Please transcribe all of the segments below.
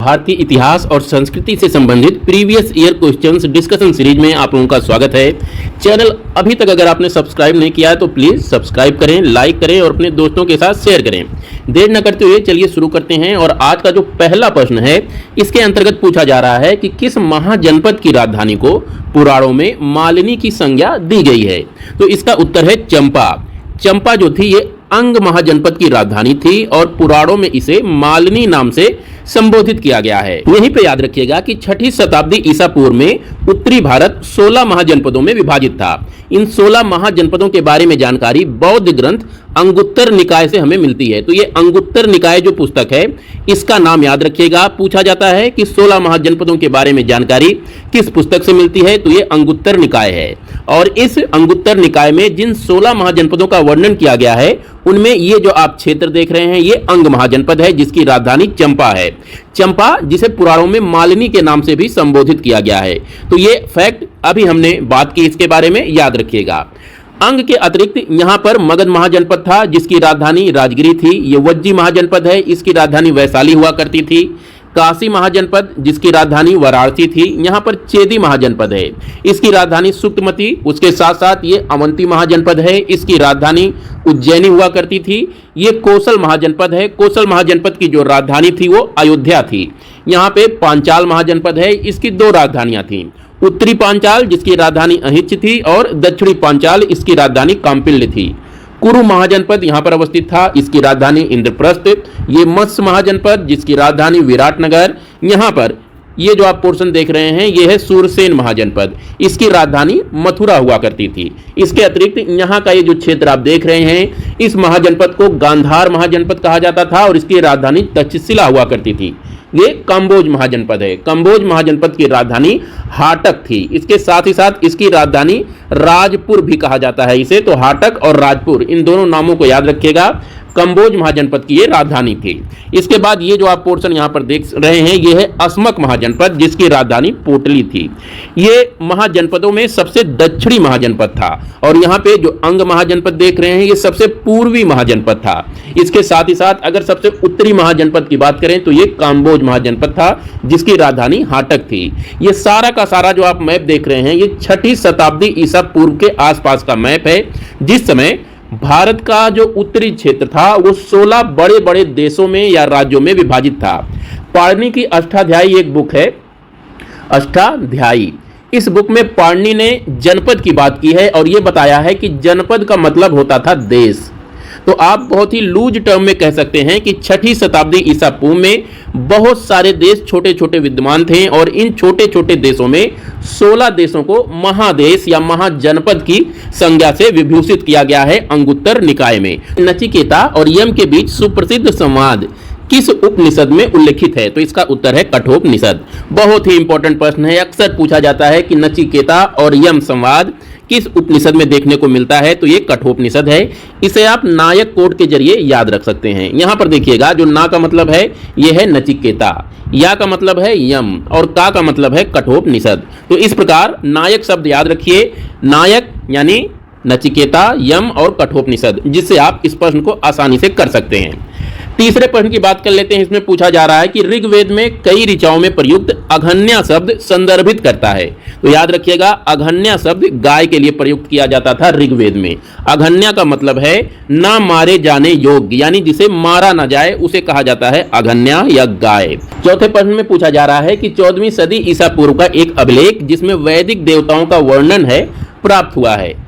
भारतीय इतिहास और संस्कृति से संबंधित previous year questions discussion series में आप लोगों का स्वागत है। चैनल अभी तक अगर आपने सब्सक्राइब नहीं किया है तो प्लीज़ सब्सक्राइब करें, लाइक करें और अपने दोस्तों के साथ शेयर करें। देर न करते हुए चलिए शुरू करते हैं। और आज का जो पहला प्रश्न है इसके अंतर्गत पूछा जा रहा है कि किस महाजनपद की राजधानी को पुराणों में मालिनी की संज्ञा दी गई है। तो इसका उत्तर है चंपा। चंपा जो थी ये अंग महाजनपद की राजधानी थी और पुराणों में इसे मालिनी नाम से संबोधित किया गया है। यहीं पे याद रखिएगा कि 6ठी शताब्दी ईसा पूर्व में उत्तरी भारत 16 महाजनपदों में विभाजित था। इन 16 महाजनपदों के बारे में जानकारी बौद्ध ग्रंथ अंगुत्तर निकाय से हमें मिलती है। तो ये अंगुत्तर निकाय जो पुस्तक है इसका नाम याद रखिएगा। पूछा जाता है कि 16 महाजनपदों के बारे में जानकारी किस पुस्तक से मिलती है, तो ये अंगुत्तर निकाय है। और इस अंगुत्तर निकाय में जिन 16 महाजनपदों का वर्णन किया गया है उनमें ये जो आप क्षेत्र देख रहे हैं ये अंग महाजनपद है जिसकी राजधानी चंपा है। चंपा जिसे पुराणों में मालिनी के नाम से भी संबोधित किया गया है। तो ये फैक्ट अभी हमने बात की, इसके बारे में याद रखिएगा। अंग के अतिरिक्त यहाँ पर मगध महाजनपद था जिसकी राजधानी राजगिरी थी। ये वज्जी महाजनपद है, इसकी राजधानी वैशाली हुआ करती थी। काशी महाजनपद जिसकी राजधानी वाराणसी थी, यहाँ पर चेदी महाजनपद है, इसकी राजधानी सुक्तमती। उसके साथ साथ ये अवंती महाजनपद है, इसकी राजधानी उज्जैनी हुआ करती थी। ये कोसल महाजनपद है, कोसल महाजनपद की जो राजधानी थी वो अयोध्या थी। यहाँ पे पांचाल महाजनपद है, इसकी 2 राजधानियां थीं, उत्तरी पांचाल जिसकी राजधानी अहिच्छ थी और दक्षिणी पांचाल इसकी राजधानी काम्पिल्य थी। कुरु महाजनपद यहाँ पर अवस्थित था, इसकी राजधानी इंद्रप्रस्थ। ये मत्स्य महाजनपद जिसकी राजधानी विराटनगर। यहाँ पर ये जो आप पोर्शन देख रहे हैं ये है सूरसेन महाजनपद, इसकी राजधानी मथुरा हुआ करती थी। इसके अतिरिक्त यहाँ का ये जो क्षेत्र आप देख रहे हैं इस महाजनपद को गांधार महाजनपद कहा जाता था और इसकी राजधानी तक्षशिला हुआ करती थी। ये कंबोज महाजनपद है, कंबोज महाजनपद की राजधानी हाटक थी। इसके साथ ही साथ इसकी राजधानी राजपुर भी कहा जाता है इसे। तो हाटक और राजपुर इन दोनों नामों को याद रखिएगा। कंबोज महाजनपद की ये राजधानी थी। इसके बाद ये जो आप पोर्शन यहाँ पर देख रहे हैं ये है अस्मक महाजनपद जिसकी राजधानी पोटली थी। ये महाजनपदों में सबसे दक्षिणी महाजनपद था और यहाँ पे जो अंग महाजनपद देख रहे हैं ये सबसे पूर्वी महाजनपद था। इसके साथ ही साथ अगर सबसे उत्तरी महाजनपद की बात करें तो ये काम्बोज महाजनपद था जिसकी राजधानी हाटक थी। ये सारा का सारा जो आप मैप देख रहे हैं ये 6ठी शताब्दी ईसा पूर्व के आसपास का मैप है, जिस समय भारत का जो उत्तरी क्षेत्र था वो 16 बड़े बड़े देशों में या राज्यों में विभाजित था। पाणिनि की अष्टाध्यायी एक बुक है, अष्टाध्यायी। इस बुक में पाणिनि ने जनपद की बात की है और ये बताया है कि जनपद का मतलब होता था देश। तो आप बहुत ही लूज टर्म में कह सकते हैं कि 6ठी शताब्दी ईसा पूर्व में बहुत सारे देश छोटे छोटे विद्यमान थे और इन छोटे छोटे देशों में 16 देशों को महादेश या महाजनपद की संज्ञा से विभूषित किया गया है अंगुत्तर निकाय में। नचिकेता और यम के बीच सुप्रसिद्ध संवाद किस उपनिषद में उल्लेखित है, तो इसका उत्तर है कठोपनिषद। बहुत ही इंपॉर्टेंट प्रश्न है, अक्सर पूछा जाता है कि नचिकेता और यम संवाद किस उपनिषद में देखने को मिलता है, तो ये कठोपनिषद है। इसे आप नायक कोड के जरिए याद रख सकते हैं। यहां पर देखिएगा जो ना का मतलब है ये है नचिकेता, या का मतलब है यम और का मतलब है कठोपनिषद। तो इस प्रकार नायक शब्द याद रखिए, नायक यानी नचिकेता, यम और कठोपनिषद, जिससे आप इस प्रश्न को आसानी से कर सकते हैं। तीसरे प्रश्न की बात कर लेते हैं। इसमें पूछा जा रहा है कि ऋग्वेद में कई ऋचाओं में प्रयुक्त अघन्या शब्द संदर्भित करता है। तो याद रखिएगा अघन्या शब्द गाय के लिए प्रयुक्त किया जाता था ऋग्वेद में। अघन्या का मतलब है ना मारे जाने योग्य, यानी जिसे मारा ना जाए उसे कहा जाता है अघन्या या गाय। चौथे प्रश्न में पूछा जा रहा है कि 14वीं सदी ईसा पूर्व का एक अभिलेख जिसमें वैदिक देवताओं का वर्णन है प्राप्त हुआ है।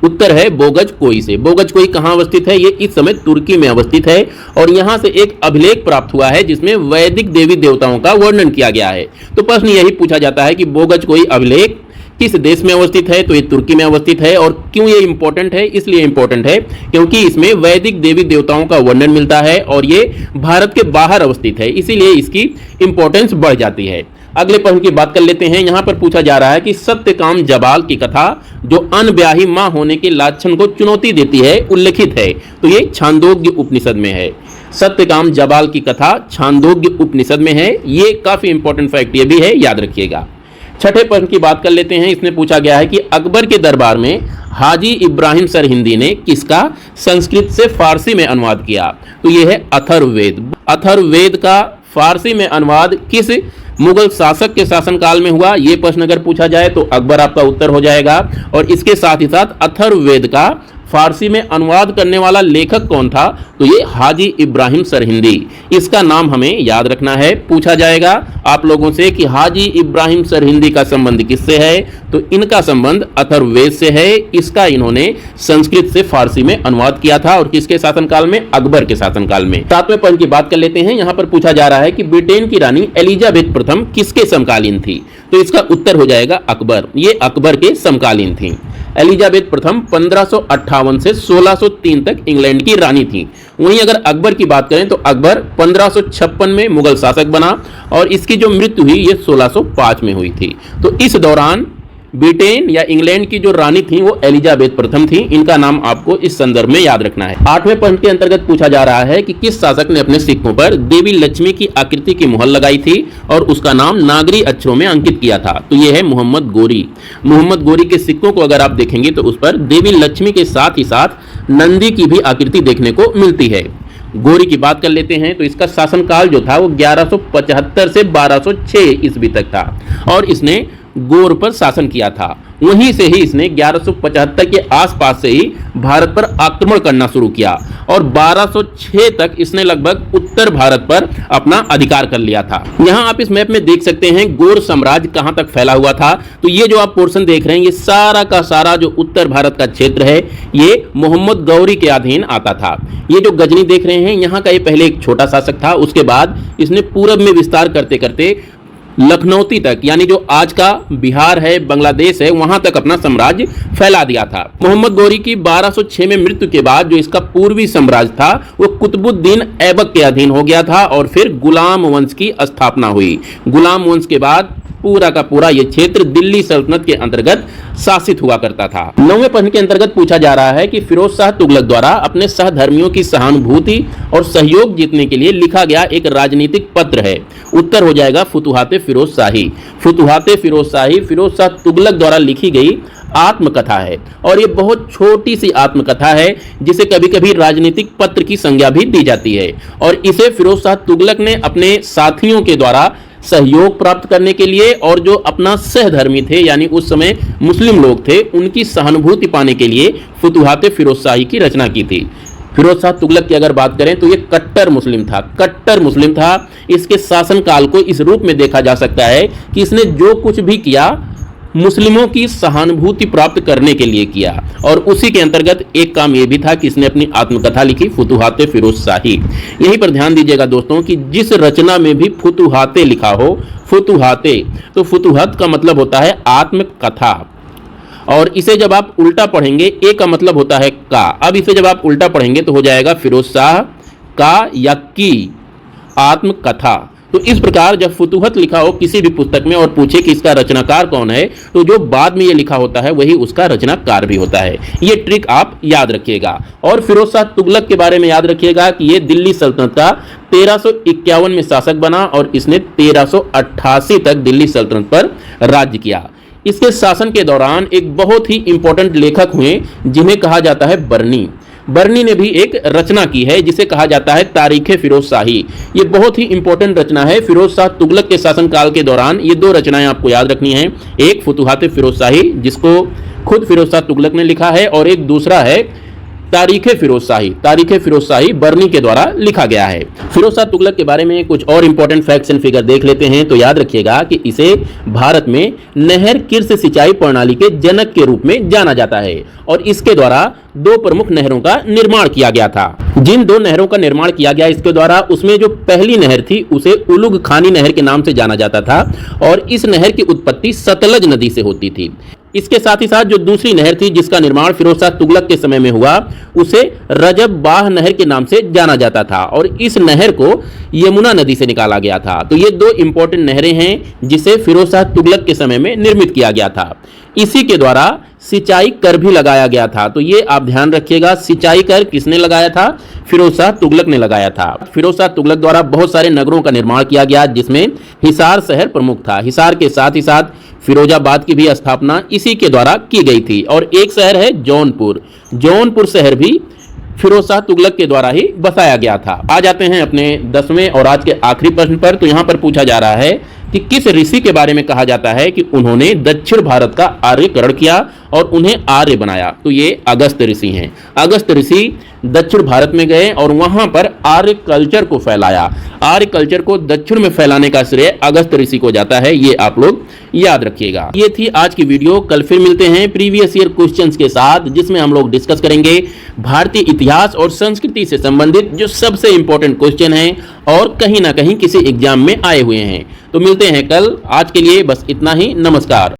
उत्तर है बोगज कोई से। बोगज कोई कहाँ अवस्थित है, ये इस समय तुर्की में अवस्थित है और यहाँ से एक अभिलेख प्राप्त हुआ है जिसमें वैदिक देवी देवताओं का वर्णन किया गया है। तो प्रश्न यही पूछा जाता है कि बोगज कोई अभिलेख किस देश में अवस्थित है, तो ये तुर्की में अवस्थित है। और क्यों ये इंपॉर्टेंट है, इसलिए इंपॉर्टेंट है क्योंकि इसमें वैदिक देवी देवताओं का वर्णन मिलता है और ये भारत के बाहर अवस्थित है, इसीलिए इसकी इंपॉर्टेंस बढ़ जाती है। अगले प्रश्न की बात कर लेते हैं। यहाँ पर पूछा जा रहा है कि सत्यकाम जबाल की कथा जो अनब्याही मां होने के लक्षण को चुनौती देती है उल्लेखित है, तो ये छांदोग्य उपनिषद में है। सत्यकाम जबाल की कथा छांदोग्य उपनिषद में है। ये काफी इंपॉर्टेंट फैक्ट ये भी है, याद रखिएगा। छठे प्रश्न की बात कर लेते हैं। इसमें पूछा गया है कि अकबर के दरबार में हाजी इब्राहिम सरहिंदी ने किसका संस्कृत से फारसी में अनुवाद किया, तो यह है अथर्ववेद। अथर्ववेद का फारसी में अनुवाद किस मुगल शासक के शासनकाल में हुआ? ये प्रश्न अगर पूछा जाए तो अकबर आपका उत्तर हो जाएगा। और इसके साथ ही साथ अथर्ववेद का फारसी में अनुवाद करने वाला लेखक कौन था? तो ये हाजी इब्राहिम सरहिंदी। इसका नाम हमें याद रखना है। पूछा जाएगा आप लोगों से कि हाजी इब्राहिम सरहिंदी का संबंध किससे है? तो इनका संबंध अथर्ववेद से है। इसका इन्होंने संस्कृत से फारसी में अनुवाद किया था और किसके शासनकाल में? अकबर के शासनकाल में। 7वें पॉइंट की बात कर लेते हैं। यहां पर पूछा जा रहा है कि ब्रिटेन की रानी एलिजाबेथ प्रथम किसके समकालीन थी? तो इसका उत्तर हो जाएगा अकबर। ये अकबर के समकालीन थी। एलिजाबेथ प्रथम 1558 से 1603 तक इंग्लैंड की रानी थी। वहीं अगर अकबर की बात करें तो अकबर 1556 में मुगल शासक बना और इसकी जो मृत्यु हुई ये 1605 में हुई थी। तो इस दौरान ब्रिटेन या इंग्लैंड की जो रानी थी वो एलिजाबेथ प्रथम थी। इनका नाम आपको इस संदर्भ में याद रखना है। 8वें पॉइंट के अंतर्गत पूछा जा रहा है कि किस शासक ने अपने सिक्कों पर देवी लक्ष्मी की आकृति की मुहर लगाई थी और उसका नाम नागरी अक्षरों में अंकित किया था? तो यह है मोहम्मद गोरी। मोहम्मद गोरी के सिक्कों को अगर आप देखेंगे तो उस पर देवी लक्ष्मी के साथ ही साथ नंदी की भी आकृति देखने को मिलती है। गोरी की बात कर लेते हैं तो इसका शासनकाल जो था वो 1175 से 1206 ईस्वी तक था और इसने गोर पर शासन किया था। वहीं से ही इसने 1175 के आसपास से ही भारत पर आक्रमण करना शुरू किया और 1206 तक इसने लगभग उत्तर भारत पर अपना अधिकार कर लिया था। यहां आप इस मैप में देख सकते हैं गोर साम्राज्य कहां तक फैला हुआ था। तो ये जो आप पोर्शन देख रहे हैं ये सारा का सारा जो उत्तर भारत का क्षेत्र है ये मोहम्मद गौरी के अधीन आता था। ये जो गजनी देख रहे हैं यहाँ का ये पहले एक छोटा शासक था। उसके बाद इसने पूरब में विस्तार करते करते लखनौती तक यानी जो आज का बिहार है, बांग्लादेश है, वहां तक अपना साम्राज्य फैला दिया था। मोहम्मद गौरी की 1206 में मृत्यु के बाद जो इसका पूर्वी साम्राज्य था वो कुतुबुद्दीन ऐबक के अधीन हो गया था और फिर गुलाम वंश की स्थापना हुई। गुलाम वंश के बाद पूरा का पूरा ये क्षेत्र दिल्ली सल्तनत के अंतर्गत शासित हुआ करता था। 9वें प्रश्न के अंतर्गत पूछा जा रहा है कि फिरोज शाह तुगलक द्वारा अपने सहधर्मियों की सहानुभूति और सहयोग जीतने के लिए लिखा गया एक राजनीतिक पत्र है। उत्तर हो जाएगा फुतुहाते फिरोज शाही। फुतुहाते फिरोज शाही फिरोज शाह तुगलक द्वारा लिखी गई आत्मकथा है और ये बहुत छोटी सी आत्मकथा है जिसे कभी कभी राजनीतिक पत्र की संज्ञा भी दी जाती है और इसे फिरोज शाह तुगलक ने अपने साथियों के द्वारा सहयोग प्राप्त करने के लिए और जो अपना सहधर्मी थे यानी उस समय मुस्लिम लोग थे उनकी सहानुभूति पाने के लिए फुतुहाते फिरोज शाही की रचना की थी। फिरोज शाह तुगलक की अगर बात करें तो ये कट्टर मुस्लिम था। कट्टर मुस्लिम था। इसके शासनकाल को इस रूप में देखा जा सकता है कि इसने जो कुछ भी किया मुस्लिमों की सहानुभूति प्राप्त करने के लिए किया और उसी के अंतर्गत एक काम यह भी था कि इसने अपनी आत्मकथा लिखी फुतुहाते फिरोज शाही। यहीं पर ध्यान दीजिएगा दोस्तों कि जिस रचना में भी फुतुहाते लिखा हो, फुतुहाते, तो फुतुहत का मतलब होता है आत्मकथा और इसे जब आप उल्टा पढ़ेंगे ए का मतलब होता है का। अब इसे जब आप उल्टा पढ़ेंगे तो हो जाएगा फिरोज शाह का या की आत्मकथा। तो इस प्रकार जब फुतुहत लिखा हो किसी भी पुस्तक में और पूछे कि इसका रचनाकार कौन है तो जो बाद में ये लिखा होता है वही उसका रचनाकार भी होता है। ये ट्रिक आप याद रखिएगा। और फिरोज शाह तुगलक के बारे में याद रखिएगा कि ये दिल्ली सल्तनत का 1351 में शासक बना और इसने 1388 तक दिल्ली सल्तनत पर राज्य किया। इसके शासन के दौरान एक बहुत ही इंपॉर्टेंट लेखक हुए जिन्हें कहा जाता है बर्नी। बर्नी ने भी एक रचना की है जिसे कहा जाता है तारीखे फिरोज शाही। ये बहुत ही इंपॉर्टेंट रचना है। फिरोज शाह तुगलक के शासनकाल के दौरान ये दो रचनाएं आपको याद रखनी है। एक फुतुहाते फिरोज शाही जिसको खुद फिरोज शाह तुगलक ने लिखा है और एक दूसरा है तारीखे फिरोज शाही। तारीखे फिरोज शाही बर्नी के द्वारा लिखा गया है। फिरोज शाह तुगलक के बारे में कुछ और इंपॉर्टेंट फैक्ट्स एंड फिगर देख लेते हैं। तो याद रखिएगा कि इसे भारत में नहर किर्स सिंचाई प्रणाली के जनक के रूप में जाना जाता है और इसके द्वारा दो प्रमुख नहरों का निर्माण किया गया था। जिन दो नहरों का निर्माण किया गया इसके द्वारा उसमें जो पहली नहर थी उसे उलुग खानी नहर के नाम से जाना जाता था और इस नहर की उत्पत्ति सतलज नदी से होती थी। इसके साथ ही साथ जो दूसरी नहर थी जिसका निर्माण फिरोज शाह तुगलक के समय में हुआ उसे रजब बाह नहर के नाम से जाना जाता था और इस नहर को यमुना नदी से निकाला गया था। तो ये दो इंपॉर्टेंट नहरें हैं जिसे फिरोज शाह तुगलक के समय में निर्मित किया गया था। इसी के द्वारा सिंचाई कर भी लगाया गया था। तो ये आप ध्यान रखिएगा, सिंचाई कर किसने लगाया था? फिरोज शाह तुगलक ने लगाया था। फिरोज शाह तुगलक द्वारा बहुत सारे नगरों का निर्माण किया गया जिसमें हिसार शहर प्रमुख था। हिसार के साथ ही साथ फिरोजाबाद की भी स्थापना इसी के द्वारा की गई थी और एक शहर है जौनपुर। जौनपुर शहर भी फिरोज शाह तुगलक के द्वारा ही बसाया गया था। आ जाते हैं अपने 10वें और आज के आखिरी प्रश्न पर। तो यहाँ पर पूछा जा रहा है कि किस ऋषि के बारे में कहा जाता है कि उन्होंने दक्षिण भारत का आर्यकरण किया और उन्हें आर्य बनाया। तो ये अगस्त ऋषि हैं। अगस्त ऋषि दक्षिण भारत में गए और वहां पर आर्य कल्चर को फैलाया। आर्य कल्चर को दक्षिण में फैलाने का श्रेय अगस्त ऋषि को जाता है, ये आप लोग याद रखिएगा। ये थी आज की वीडियो। कल फिर मिलते हैं प्रीवियस ईयर क्वेश्चंस के साथ, जिसमें हम लोग डिस्कस करेंगे भारतीय इतिहास और संस्कृति से संबंधित जो सबसे इंपॉर्टेंट क्वेश्चन हैं और कहीं ना कहीं किसी एग्जाम में आए हुए हैं। तो मिलते हैं कल। आज के लिए बस इतना ही। नमस्कार।